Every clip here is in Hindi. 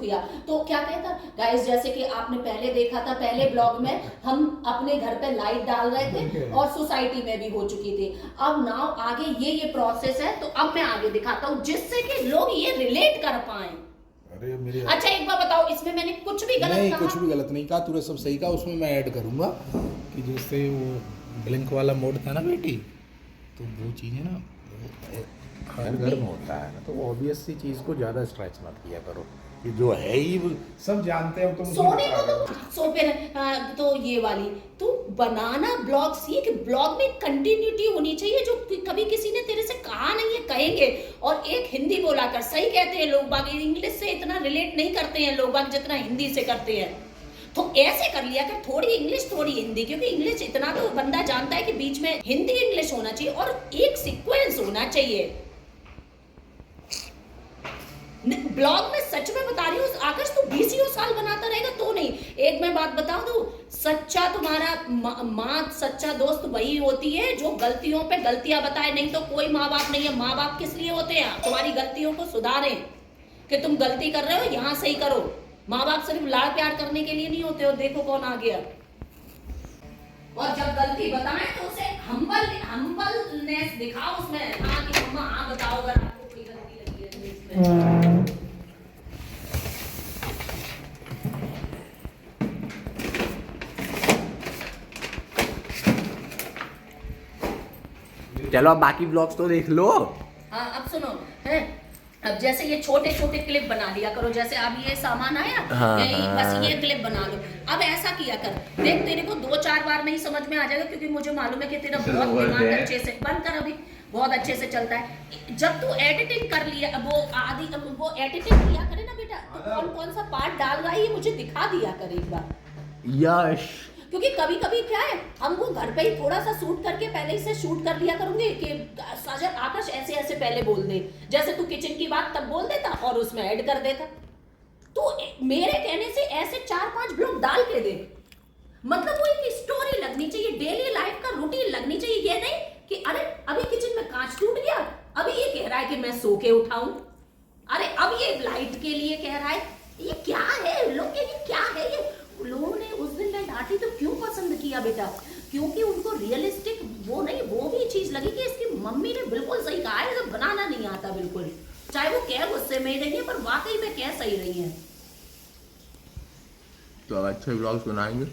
दिया। तो क्या कहता गाइस, जैसे कि आपने पहले देखा था, पहले ब्लॉग में हम अपने घर पे लाइट डाल रहे थे और सोसाइटी में भी हो चुकी थी। अब नाउ आगे ये प्रोसेस है, तो अब मैं आगे दिखाता हूँ जिससे कि लोग ये रिलेट कर पाए। अरे मेरे अच्छा एक बार बताओ, इसमें मैंने कुछ भी गलत नहीं, कहा? कुछ भी गलत नहीं कहा तूने, सब सही कहा। उसमें मैं ऐड करूँगा कि जैसे वो ब्लिंक वाला मोड था ना बेटी, तो वो चीज़ें ना हर घर में होता है ना, तो ऑब्वियस सी चीज़ को ज़्यादा स्ट्रेच मत किया करो, कि जो है ही वो सब जानते हो। तुम सोने को तो सो फिर तो ये वाली तू बनाना ब्लॉग सीख। ब्लॉग में कंटिन्यूटी होनी चाहिए, जो कभी किसी ने तेरे से कहा नहीं है कहेंगे। और एक हिंदी बोला कर, सही कहते हैं लोग बाग, इंग्लिश से इतना रिलेट नहीं करते हैं लोग बाग जितना हिंदी से करते हैं। तो ऐसे कर लिया कर, थोड़ी इंग्लिश थोड़ी हिंदी, क्योंकि इंग्लिश इतना तो बंदा जानता है कि बीच में हिंदी इंग्लिश होना चाहिए और एक सीक्वेंस होना चाहिए। ब्लॉग में सच में बता रही हूँ आकाश, तू 20 साल बनाता रहेगा तो नहीं। एक मैं बात बता दूं, सच्चा तुम्हारा माँ सच्चा दोस्त वही होती है जो गलतियों पे गलतियां बताए, नहीं तो कोई माँ बाप नहीं है। माँ बाप किस लिए होते हैं? तुम्हारी गलतियों को सुधारें, कि तुम गलती कर रहे हो यहाँ सही करो। माँ बाप सिर्फ लाड़ प्यार करने के लिए नहीं होते हो। देखो कौन आ गया। और जब गलती बताएं तो उसे हम्बलनेस दिखाओ उसमें, हाँ कि मम्मा हाँ बताओ अगर आपको कोई गलती लगी है तो इसमें। चलो अब बाकी ब्लॉग्स तो देख लो। हाँ अब सुनो है, अब जैसे ये छोटे छोटे क्लिप बना लिया करो। जैसे अब ये सामान आया, बस ये क्लिप बना लो। अब ऐसा किया कर, देख तेरे को 2-4 बार नहीं समझ में आ जाएगा, क्योंकि मुझे मालूम है कि तेरा बहुत दिमाग अच्छे से बंद कर, अभी बहुत अच्छे से चलता है। जब तू एडिटिंग कर लिया, वो एडिटिंग किया करे ना बेटा, तो कौन कौन सा पार्ट डाल रहा है ये मुझे दिखा दिया कर एक बार। यश, क्योंकि कभी कभी क्या है, हमको घर पे ही थोड़ा सा शूट करके पहले ही से शूट कर लिया करूंगी कि साजन आकाश ऐसे ऐसे पहले बोल दे, जैसे तू किचन की बात तब बोल देता और उसमें ऐड कर देता। तो मेरे कहने से ऐसे 4-5 ब्लॉग डाल के दे, मतलब वो एक स्टोरी लगनी चाहिए, डेली लाइफ का रूटीन लगनी चाहिए। ये नहीं कि अरे अभी किचन में कांच टूट गया, अभी ये कह रहा है कि मैं सो के उठाऊं, अरे अब ये लाइट के लिए कह रहा है। ये क्या है लोग, ये क्या है ये? लोगों ने उस दिन मैं डांटी तो क्यों पसंद किया बेटा? क्योंकि उनको रियलिस्टिक वो नहीं, वो भी चीज लगी कि इसकी मम्मी ने बिल्कुल सही कहा है, जब बनाना नहीं आता बिल्कुल, चाहे वो क्या गुस्से में रही है, पर वाकई में क्या सही रही है। तो अब अच्छे ब्लॉग्स बनाएंगे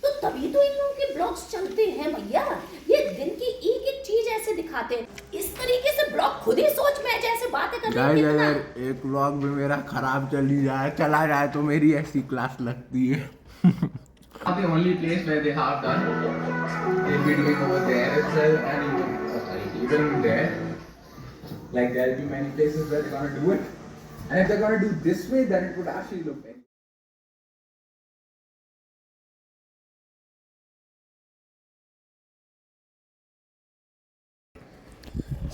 तो तभी तो इन लोगों के ब्लॉग्स चलते हैं भैया। ये दिन की एक एक चीज ऐसे दिखाते हैं, इस तरीके से ब्लॉग खुद ही सोच में जैसे बातें करते हैं। अगर एक ब्लॉग भी मेरा खराब चला जाए तो मेरी ऐसी क्लास लगती है। The only place where they have done, they'll be doing over there itself, and even there, like there'll be many places where they're gonna do it, and if they're gonna do this way, then it would actually look very.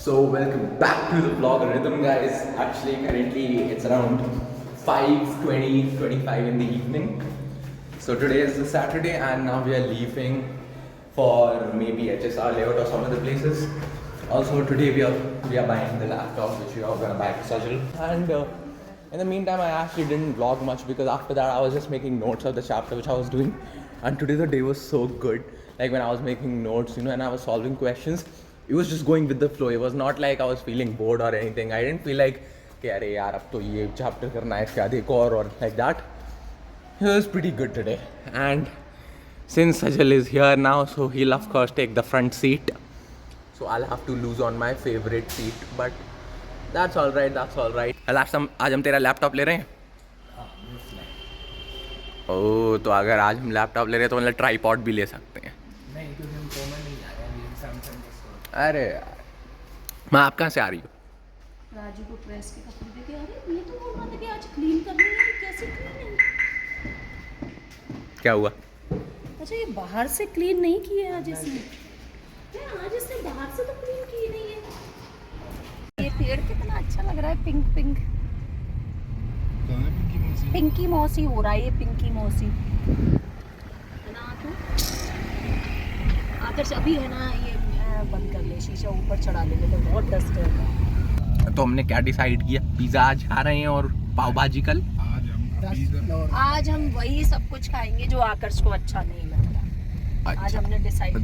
So welcome back to the vlog rhythm, guys. Actually, currently it's around 5:25 in the evening. So today is the Saturday, and now we are leaving for maybe HSR layout or some other places. Also today we are buying the laptop which we are gonna buy for Sajal. And in the meantime, I actually didn't vlog much because after that I was just making notes of the chapter which I was doing. And today the day was so good. Like when I was making notes, and I was solving questions. It was just going with the flow. It was not like I was feeling bored or anything. I didn't feel like कि अरे यार अब तो ये chapter करना है, इसके बाद एक और like that. It was pretty good today. And since Sajal is here now, so he'll of course take the front seat. So I'll have to lose on my favorite seat, but that's all right. That's all right. आज हम तेरा लैपटॉप ले रहे हैं. ओह, तो अगर आज हम लैपटॉप ले रहे हैं तो मतलब ट्राईपॉड भी ले सकते हैं. नहीं, क्योंकि हम कॉमन नहीं आ रहे हैं, सैमसंग। अरे यार, मैं आप कहाँ से आ रही हूँ? राजू को प्रेस के कपड़े देके, अरे ये तो बोल रहा था कि आज क्लीन करनी है, कैसे क्लीन है? क्या हुआ? अच्छा ये बाहर से क्लीन नहीं किया आज इसने? आज इसने बाहर से तो क्लीन की नहीं है। ये पेड़ कितना अच्छा लग रहा है, पिंक पिंक। पिंकी मौसी हो रहा है ये, पिंकी मौसी है ना। तो आकर अभी है ना, ये बंद कर ले, शीशा ऊपर चढ़ा ले, तो बहुत डस्ट है। तो हमने क्या डिसाइड किया, पिज़्ज़ा आज खा रहे हैं और पाव भाजी कल। आज हम वही सब कुछ खाएंगे जो आकर्ष को अच्छा नहीं लगता। आज हमने डिसाइड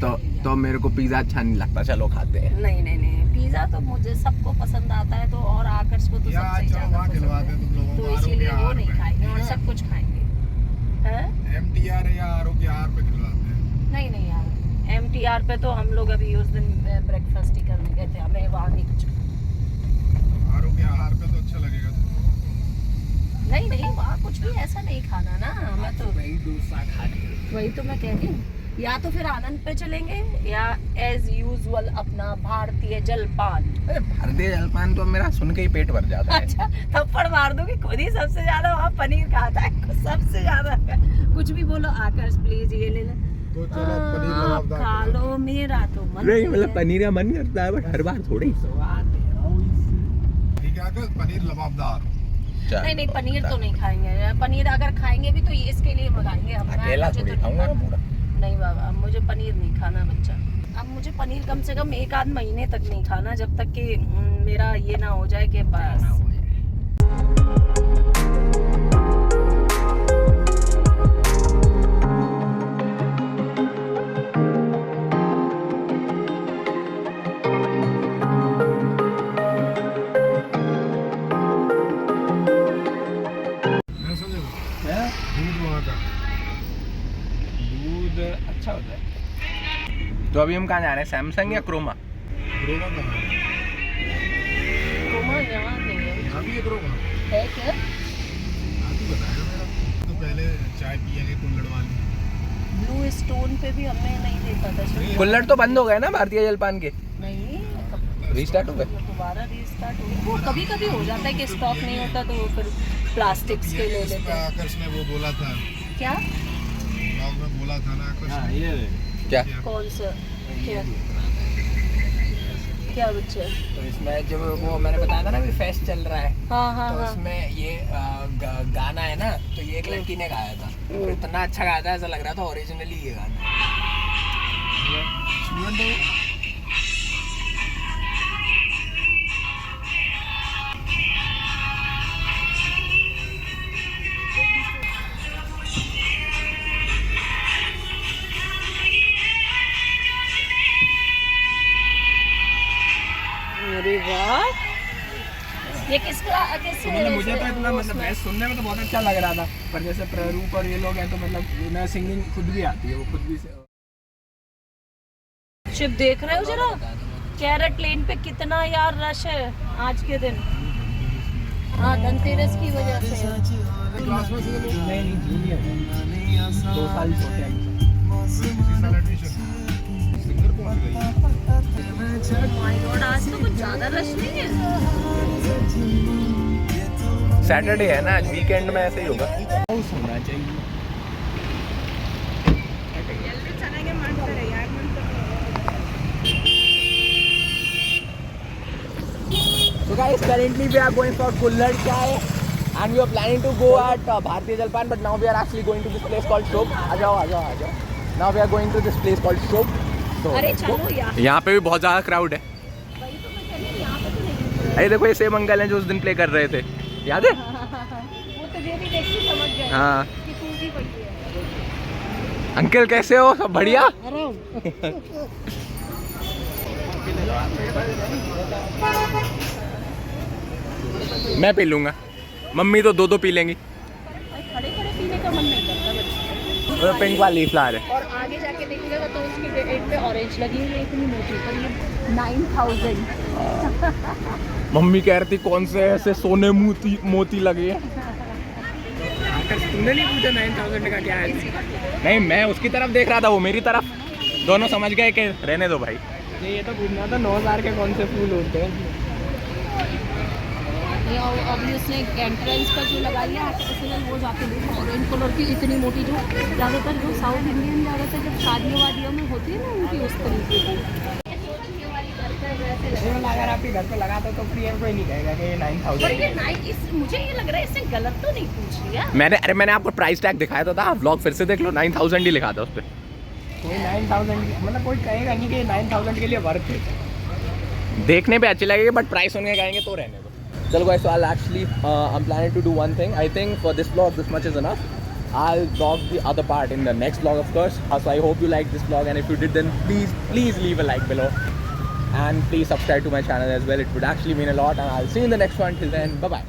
तो मेरे को पिज्जा अच्छा नहीं लगता, चलो खाते हैं। नहीं पिज्जा तो मुझे सबको पसंद आता है, तो और आकर्ष को तो सबसे ज्यादा पसंद है, तो इसीलिए वो नहीं खाएंगे और सब कुछ खाएंगे। MTR या ROKR पे खिलवाते हैं। नहीं यार, MTR पे तो हम लोग अभी उस दिन ब्रेकफास्ट ही करने गए थे, हमें वहाँ नहीं कुछ। ROKR पे तो अच्छा लगेगा। नहीं वहाँ कुछ भी ऐसा नहीं खाना ना, मैं तो वही डोसा खा रही। वही तो मैं कह रही हूँ, या तो फिर आनंद पे चलेंगे या एज यूजुअल अपना भारतीय जलपान। अरे भारतीय जलपान तो मेरा सुन के ही पेट भर जाता है। अच्छा, थप्पड़ मार दूंगी, खुद ही सबसे ज्यादा वहाँ पनीर खाता है, सबसे ज्यादा। कुछ भी बोलो आकर्ष प्लीज ये ले ले, तो चलो पनीर आप लबाबदार खा लो, मेरा तो मन नहीं मतलब पनीर का मन करता है, बट हर बार थोड़ी। ठीक है आकर्ष, पनीर लबाबदार। नहीं पनीर तो नहीं खाएंगे। पनीर अगर खाएंगे भी तो ये इसके लिए मंगाएंगे हम। अकेला मुझे थोड़ी तो नहीं खाऊंगा खाना। पूरा। नहीं बाबा, मुझे पनीर नहीं खाना बच्चा। अब मुझे पनीर कम से कम 1 आध महीने तक नहीं खाना, जब तक कि मेरा ये ना हो जाए कि बस। दूध अच्छा होता है। तो अभी हम कहाँ जा रहे हैं, सैमसंग या क्रोमा? क्रोमा यहाँ नहीं है। है क्या? तो पहले चाय पिएंगे कुल्हड़ वाली। ब्लू स्टोन पे भी हमने नहीं देखा था। कुल्हड़ तो बंद हो गए ना भारतीय जलपान के? नहीं, रीस्टार्ट हो गए? दोबारा रीस्टार्ट हो गए। वो कभी कभी हो जाता है कि स्टॉक नहीं होता, तो वो फिर प्लास्टिक्स के ले लेते हैं। आकर्ष ने वो बोला था, क्या ब्लॉग में बोला था ना आकर्ष ने। ये क्या कौन सा? क्या बच्चे? तो इसमें जब वो मैंने बताया था ना, अभी फेस्ट चल रहा है, हाँ तो उसमें ये गाना है ना, तो ये एक लड़की ने गाया था। तो इतना अच्छा गाया था, ऐसा लग रहा था ओरिजिनली ये गाना है। अरे वाह, ये किसका मुझे तो इतना मतलब बेस्ट सुनने में तो बहुत अच्छा लग रहा था, पर जैसे प्ररूप और ये लोग हैं तो मतलब उन्हें सिंगिंग खुद भी आती है, वो खुद भी से। शिव देख रहे हो जरा, कैरेट लेन पे कितना यार रश है आज के दिन। हाँ, धनतेरस की वजह से। नहीं जूनियर 2 साल छोटे हैं। माय गॉड, आज तो कुछ ज्यादा रश नहीं है। सैटरडे है ना आज, वीकेंड में ऐसे ही होगा। होना चाहिए। So guys, currently we are going for Kullad Chai and we are planning to go at Bharatiya Jalpan, but now we are actually going to this place called Shop. आ जाओ। Now we are going to this place called Shop. अरे चलो यार, यहाँ पे भी बहुत ज़्यादा क्राउड है। वही तो मैं कह रही हूँ, यहाँ पे तो नहीं। अरे देखो ये सेम अंकल हैं जो उस दिन प्ले कर रहे थे, याद है? वो तुझे भी देख के समझ गए हाँ। कि तू भी वही है। अंकल कैसे हो, सब बढ़िया? मैं पी लूँगा, मम्मी तो 2 पी लेंगी। खड़े खड़े पीने का मन नहीं करता बच्चे। और पिंक वाली फ्लावर है। और आगे जाके देखिएगा तो उसकी डेट पे ऑरेंज लगी हुई है, इतनी मोटी, पर ये 9000। मम्मी कह रही थी कौन से ऐसे सोने मोती लगे हैं। तूने नहीं पूछा 9000 का क्या है? नहीं, मैं उसकी तरफ देख रहा था, वो मेरी तरफ, दोनों समझ गए कि रहने दो भाई। ये तो पूछना था 9000 के कौन से फूल होते हैं। ये अभी उसने एंट्रेंस पर जो लगाई है आर्टिफिशियल, वो जाके देखो ऑरेंज कलर की इतनी मोटी, जो ज़्यादातर जो साउथ इंडियन ज़्यादातर जब शादियों वादियों में होती है ना उनकी, उस तरीके की। अगर आपके घर पे लगाता तो फिर कोई नहीं कहेगा कि 9000। मुझे ये लग रहा है इससे गलत तो नहीं पूछ लिया मैंने आपको प्राइस टैग दिखाया तो था, व्लॉग फिर से देख लो, 9000 ही लिखा था उस पर। कोई 9000 मतलब कोई कहेगा नहीं कि 9000 के लिए वर्थ है। देखने पे अच्छी लगेगी, बट प्राइस सुन के कहेंगे तो रहने दो। Chalo guys, so I'll actually, I'm planning to do one thing. I think for this vlog, this much is enough. I'll vlog the other part in the next vlog, of course. So I hope you liked this vlog, and if you did, then please leave a like below. And please subscribe to my channel as well. It would actually mean a lot, and I'll see you in the next one. Till then, bye-bye.